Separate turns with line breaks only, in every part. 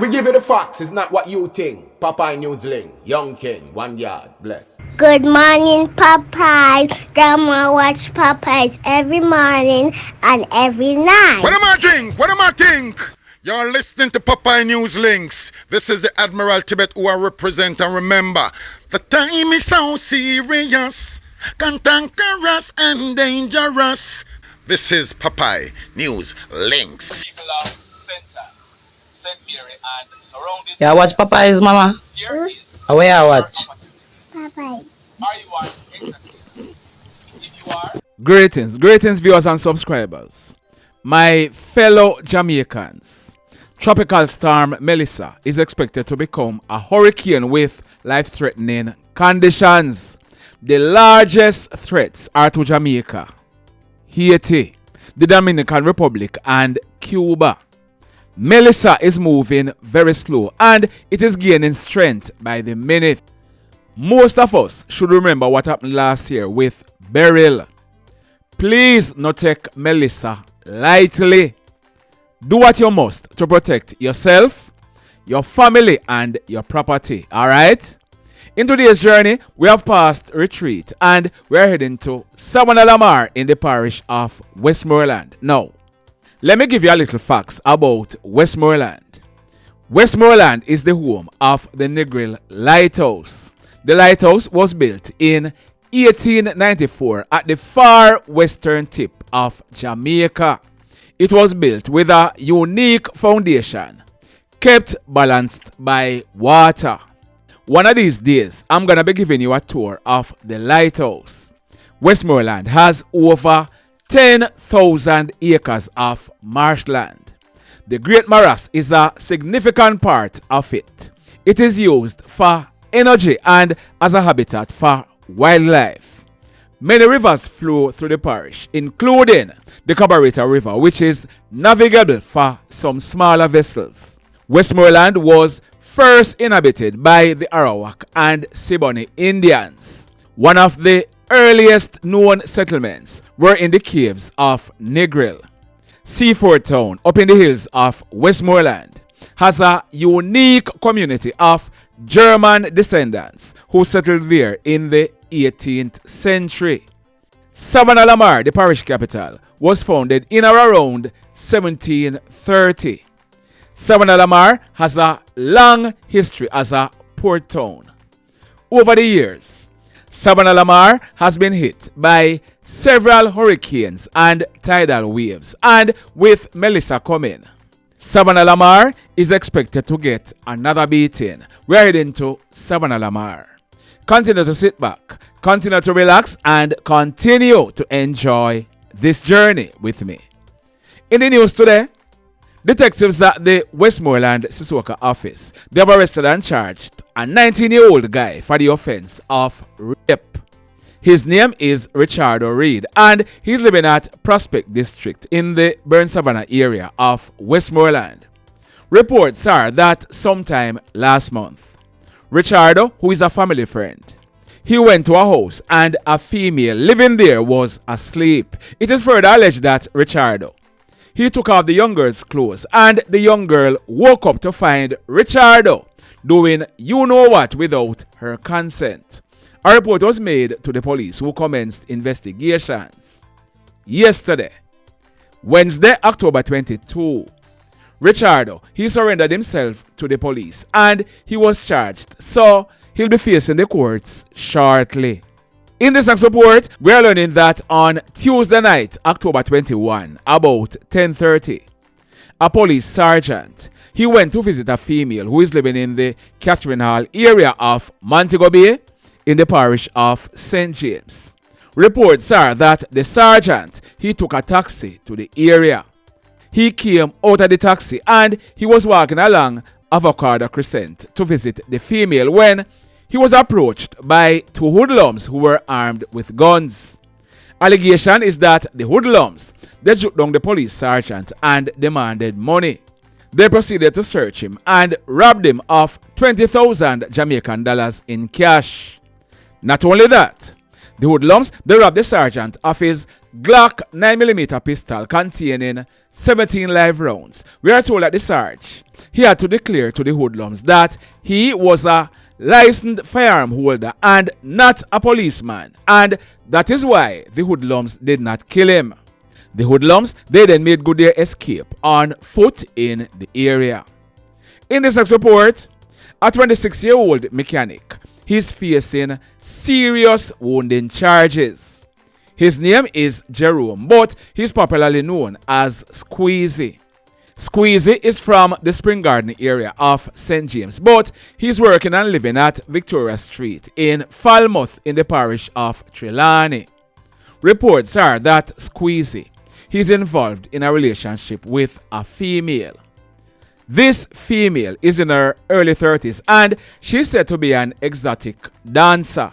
We give you the facts, it's not what you think. Popeye Newsling, Young King, 1 yard, bless.
Good morning, Popeye. Grandma watch Popeyes every morning and every night.
What am I think? What am I think? You're listening to Popeye Newslinks. This is the Admiral Tibet who I represent, and remember, the time is so serious, cantankerous and dangerous. This is Popeye Newslinks.
People of Center, St. Mary and surrounding.
Yeah, watch Popeyes, mama.
Here is
Where I watch?
Popeye.
are you on entertainment? If you are,
Greetings viewers and subscribers. My fellow Jamaicans, Tropical Storm Melissa is expected to become a hurricane with life-threatening conditions. The largest threats are to Jamaica, Haiti, the Dominican Republic and Cuba. Melissa is moving very slow and it is gaining strength by the minute. Most of us should remember what happened last year with Beryl. Please not take Melissa lightly. Do what you must to protect yourself, your family and your property, alright? In today's journey, we have passed Retreat and we are heading to Savannah in the parish of Westmoreland. Now, let me give you a little facts about Westmoreland. Westmoreland is the home of the Negril Lighthouse. The lighthouse was built in 1894 at the far western tip of Jamaica. It was built with a unique foundation, kept balanced by water. One of these days, I'm going to be giving you a tour of the lighthouse. Westmoreland has over 10,000 acres of marshland. The Great Morass is a significant part of it. It is used for energy and as a habitat for wildlife. Many rivers flow through the parish, including the Cabarita River, which is navigable for some smaller vessels. Westmoreland was first inhabited by the Arawak and Siboney Indians. One of the earliest known settlements were in the caves of Negril. Seaford Town, up in the hills of Westmoreland, has a unique community of German descendants who settled there in the 18th century. Savannah, the parish capital, was founded in or around 1730. Savannah has a long history as a port town. Over the years, Savannah has been hit by several hurricanes and tidal waves, and with Melissa coming, Savannah is expected to get another beating. We're heading to Savannah. Continue to sit back, continue to relax, and continue to enjoy this journey with me. In the news today, detectives at the Westmoreland Sissoka office, they have arrested and charged a 19-year-old guy for the offense of rape. His name is Richardo Reid and he's living at Prospect District in the Burn Savannah area of Westmoreland. Reports are that sometime last month, Richardo, who is a family friend, he went to a house and a female living there was asleep. It is further alleged that Richardo, he took off the young girl's clothes and the young girl woke up to find Richardo doing you-know-what without her consent. A report was made to the police who commenced investigations. Yesterday, Wednesday, October 22, Richardo, he surrendered himself to the police and he was charged, so he'll be facing the courts shortly. In this next report, we are learning that on Tuesday night, October 21, about 10:30, a police sergeant, he went to visit a female who is living in the Catherine Hall area of Montego Bay in the parish of St. James. Reports are that the sergeant, he took a taxi to the area. He came out of the taxi and he was walking along Avocado Crescent to visit the female when he was approached by two hoodlums who were armed with guns. Allegation is that the hoodlums, they took down the police sergeant and demanded money. They proceeded to search him and robbed him of 20,000 Jamaican dollars in cash. Not only that, The hoodlums, they robbed the sergeant of his Glock 9mm pistol containing 17 live rounds. We are told that the Sarge, he had to declare to the hoodlums that he was a licensed firearm holder and not a policeman, and that is why the hoodlums did not kill him. The hoodlums, they then made good their escape on foot in the area. In this next report, a 26-year-old mechanic, he's facing serious wounding charges. His name is Jerome, but he's popularly known as Squeezy. Squeezy is from the Spring Garden area of St. James, but he's working and living at Victoria Street in Falmouth in the parish of Trelawney. Reports are that Squeezy, he's involved in a relationship with a female. This female is in her early 30s and she's said to be an exotic dancer.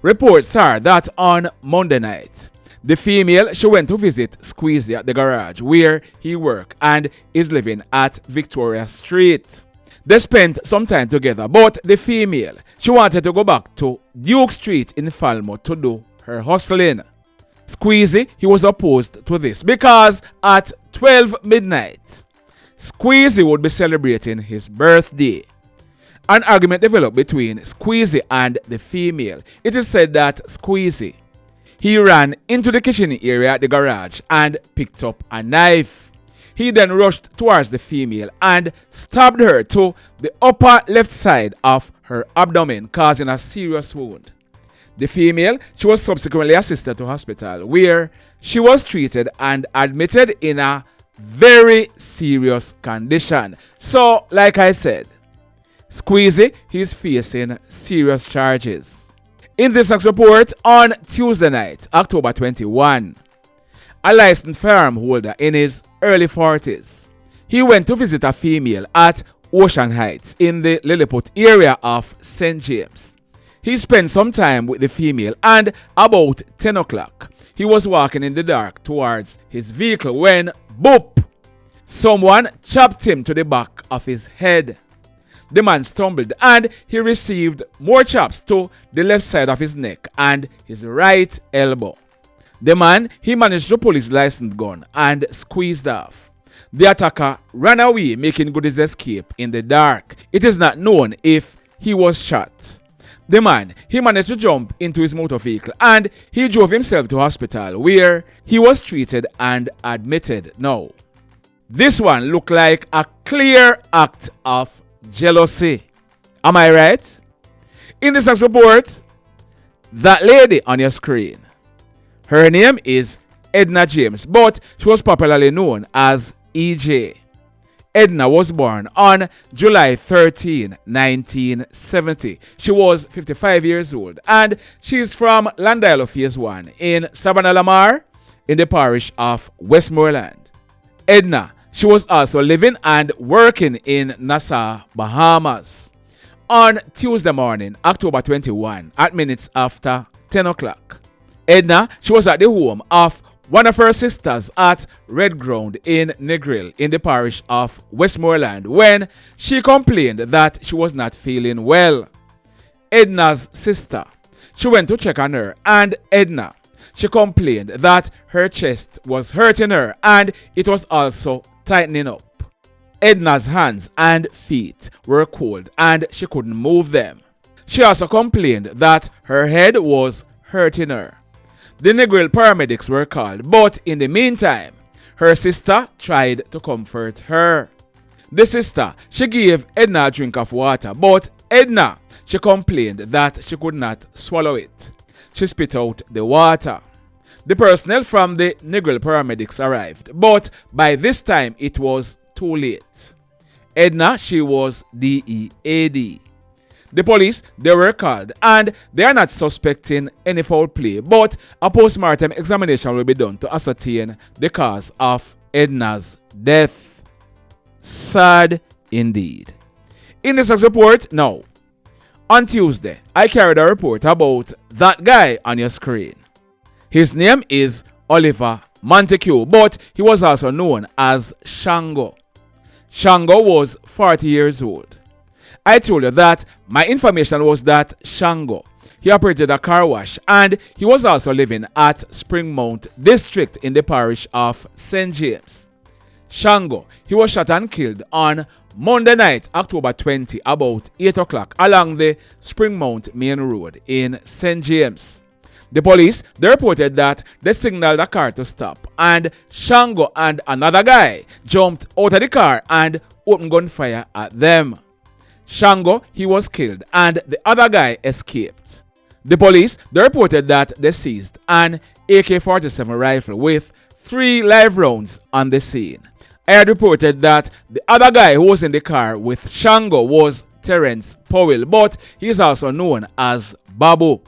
Reports are that on Monday night, the female, she went to visit Squeezy at the garage where he works and is living at Victoria Street. They spent some time together, but the female, she wanted to go back to Duke Street in Falmouth to do her hustling. Squeezy, he was opposed to this because at 12 midnight, Squeezy would be celebrating his birthday. An argument developed between Squeezy and the female. It is said that Squeezy, he ran into the kitchen area at the garage and picked up a knife. He then rushed towards the female and stabbed her to the upper left side of her abdomen, causing a serious wound. The female, she was subsequently assisted to hospital where she was treated and admitted in a very serious condition. So, like I said, Squeezy, he's facing serious charges. In this next report, on Tuesday night, October 21, a licensed firearm holder in his early 40s, he went to visit a female at Ocean Heights in the Lilliput area of St. James. He spent some time with the female and about 10 o'clock, he was walking in the dark towards his vehicle when, boop, someone chopped him to the back of his head. The man stumbled and he received more chops to the left side of his neck and his right elbow. The man, he managed to pull his licensed gun and squeezed off. The attacker ran away, making good his escape in the dark. It is not known if he was shot. The man, he managed to jump into his motor vehicle and he drove himself to hospital where he was treated and admitted. Now, this one looked like a clear act of jealousy. Am I right? In this next report, that lady on your screen, her name is Edna James, but she was popularly known as EJ. Edna was born on July 13, 1970. She was 55 years old and she's from Landilo Phase 1 in Savannah Lamar in the parish of Westmoreland. Edna, she was also living and working in Nassau, Bahamas. On Tuesday morning, October 21, at minutes after 10 o'clock, Edna, she was at the home of one of her sisters at Red Ground in Negril in the parish of Westmoreland when she complained that she was not feeling well. Edna's sister, she went to check on her and Edna, she complained that her chest was hurting her and it was also tightening up. Edna's hands and feet were cold and she couldn't move them. She also complained that her head was hurting her. The Negril paramedics were called, but in the meantime, her sister tried to comfort her. The sister, she gave Edna a drink of water, but Edna, she complained that she could not swallow it. She spit out the water. The personnel from the Negril paramedics arrived, but by this time it was too late. Edna, she was DEAD. The police, they were called and they are not suspecting any foul play, but a post-mortem examination will be done to ascertain the cause of Edna's death. Sad indeed. In this next report, now, on Tuesday, I carried a report about that guy on your screen. His name is Oliver Montague, but he was also known as Shango. Shango was 40 years old. I told you that my information was that Shango, he operated a car wash, and he was also living at Springmount District in the parish of St. James. Shango, he was shot and killed on Monday night, October 20, about 8 o'clock along the Springmount Main Road in St. James. The police, they reported that they signaled a car to stop, and Shango and another guy jumped out of the car and opened gunfire at them. Shango, he was killed, and the other guy escaped. The police, they reported that they seized an AK-47 rifle with 3 live rounds on the scene. I had reported that the other guy who was in the car with Shango was Terence Powell, but he is also known as Babu.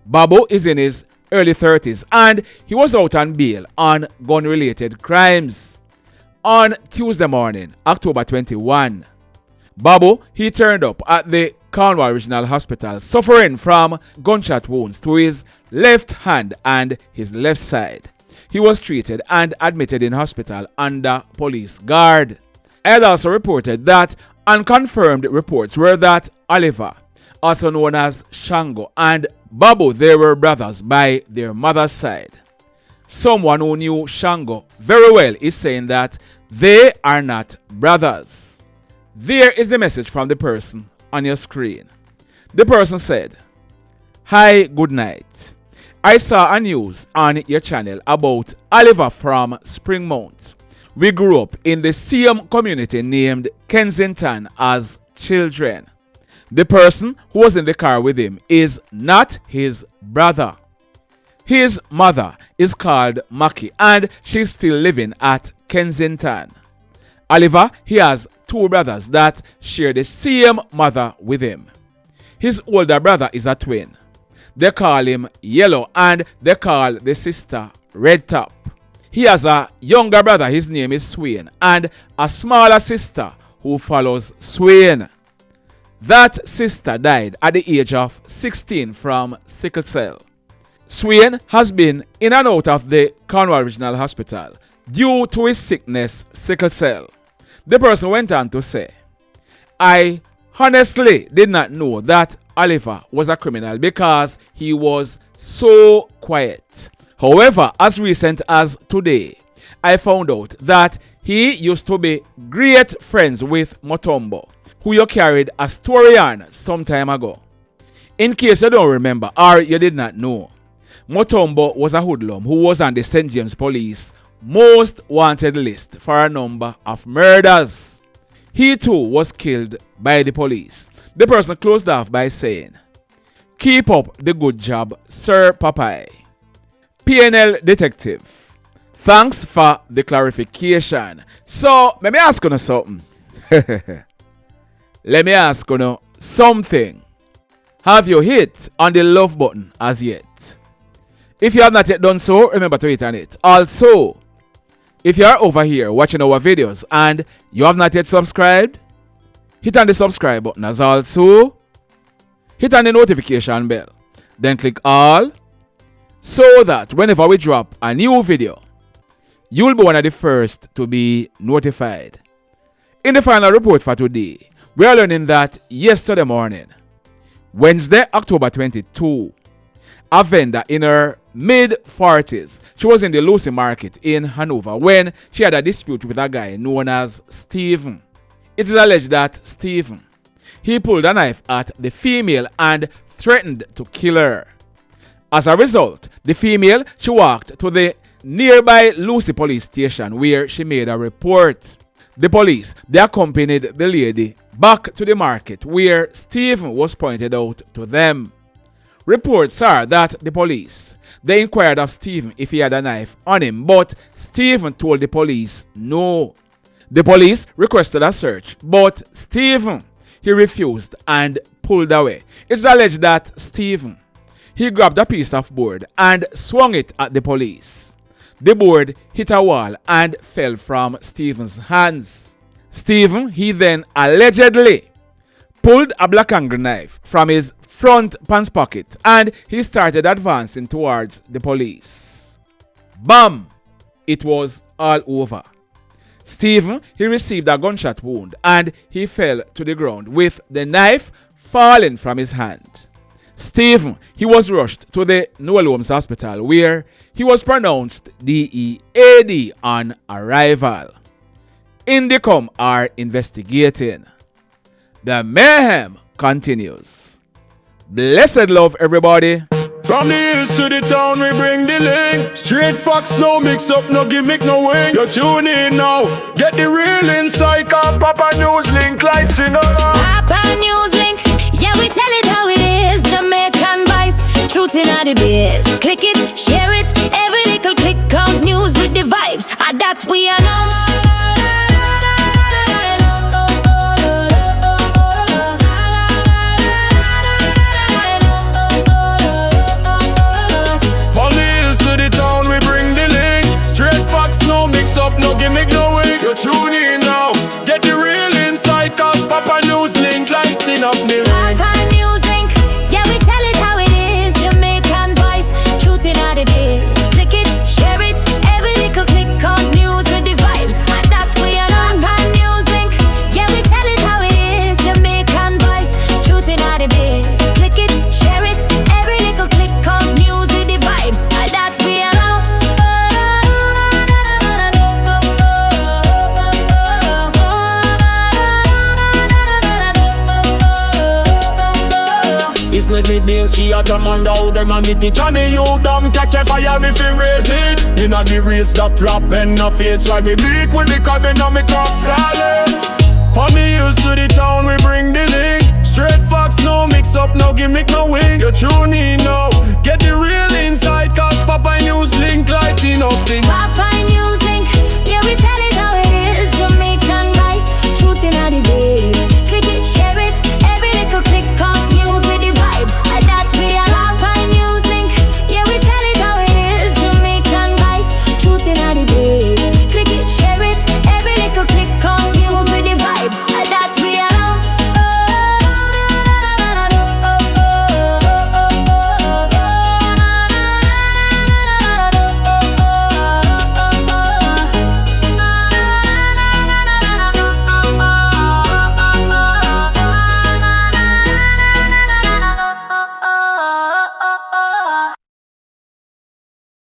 Babu is in his early 30s, and he was out on bail on gun-related crimes. On Tuesday morning, October 21, Babu, he turned up at the Cornwall Regional Hospital suffering from gunshot wounds to his left hand and his left side. He was treated and admitted in hospital under police guard. I had also reported that unconfirmed reports were that Oliver, also known as Shango, and Babu, they were brothers by their mother's side. Someone who knew Shango very well is saying that they are not brothers. There is the message from the person on your screen. The person said, "Hi, good night. I saw a news on your channel about Oliver from Springmount. We grew up in the same community named Kensington as children. The person who was in the car with him is not his brother. His mother is called Maki, and she's still living at Kensington. Oliver, he has 2 brothers that share the same mother with him. His older brother is a twin. They call him Yellow, and they call the sister Red Top. He has a younger brother, his name is Swain, and a smaller sister who follows Swain. That sister died at the age of 16 from sickle cell. Swain has been in and out of the Cornwall Regional Hospital due to his sickness, sickle cell." The person went on to say, "I honestly did not know that Oliver was a criminal because he was so quiet. However, as recent as today, I found out that he used to be great friends with Mutombo, who you carried a story on some time ago. In case you don't remember or you did not know, Mutombo was a hoodlum who was on the St. James Police most wanted list for a number of murders. He too was killed by the police." The person closed off by saying, "Keep up the good job, Sir Popeye. PNL Detective, thanks for the clarification." So, let me ask you something. Let me ask you something. Have you hit on the love button as yet? If you have not yet done so, remember to hit on it. Also, if you are over here watching our videos and you have not yet subscribed, hit on the subscribe button as also. Hit on the notification bell. Then click all so that whenever we drop a new video, you will be one of the first to be notified. In the final report for today, we are learning that yesterday morning, Wednesday, October 22, a vendor in her mid-40s, she was in the Lucea market in Hanover when she had a dispute with a guy known as Stephen. It is alleged that Stephen, he pulled a knife at the female and threatened to kill her. As a result, the female, she walked to the nearby Lucea police station where she made a report. The police, they accompanied the lady back to the market where Stephen was pointed out to them. Reports are that the police, they inquired of Stephen if he had a knife on him, but Stephen told the police no. The police requested a search, but Stephen, he refused and pulled away. It's alleged that Stephen, he grabbed a piece of board and swung it at the police. The board hit a wall and fell from Stephen's hands. Stephen, he then allegedly pulled a black angle knife from his front pants pocket and he started advancing towards the police. Bam! It was all over. Stephen, he received a gunshot wound and he fell to the ground with the knife falling from his hand. Stephen, he was rushed to the Noel Holmes Hospital where he was pronounced DEAD on arrival. Indicom are investigating. The mayhem continues. Blessed love, everybody.
From the hills to the town, we bring the link. Straight facts, no mix up, no gimmick, no wing. You tune in now, get the real insight. Cause Papa News Link lights in
Papa News Link, yeah, we tell it how it is. Jamaican vice, truth in the biz. Click it, share it, every little click count. News with the vibes, that we announce.
No gimmick, no way. You tune in now, get the real insight. Cause Papa News Link lighting up the ring.
Papa News Link, yeah, we tell it how it is. Jamaican voice, truth in the biz. Click it, share it, every little click on. News with the vibes, that we are on. Papa News Link, yeah, we tell it how it is. Jamaican voice, truth in the biz. Click it, share it, every little click on. News with the vibes, that we are on.
It's not the deal, she a demand out them and it Johnny, you damn catch a fire me fi rate it. Inna the race that rap and no fates. Why we bleak with the coming on me cross silence. From the hills to the town we bring the link. Straight facts, no mix up, no gimmick, no wing. You tune in now, get the real insight. Cause Papa News Link lighting up the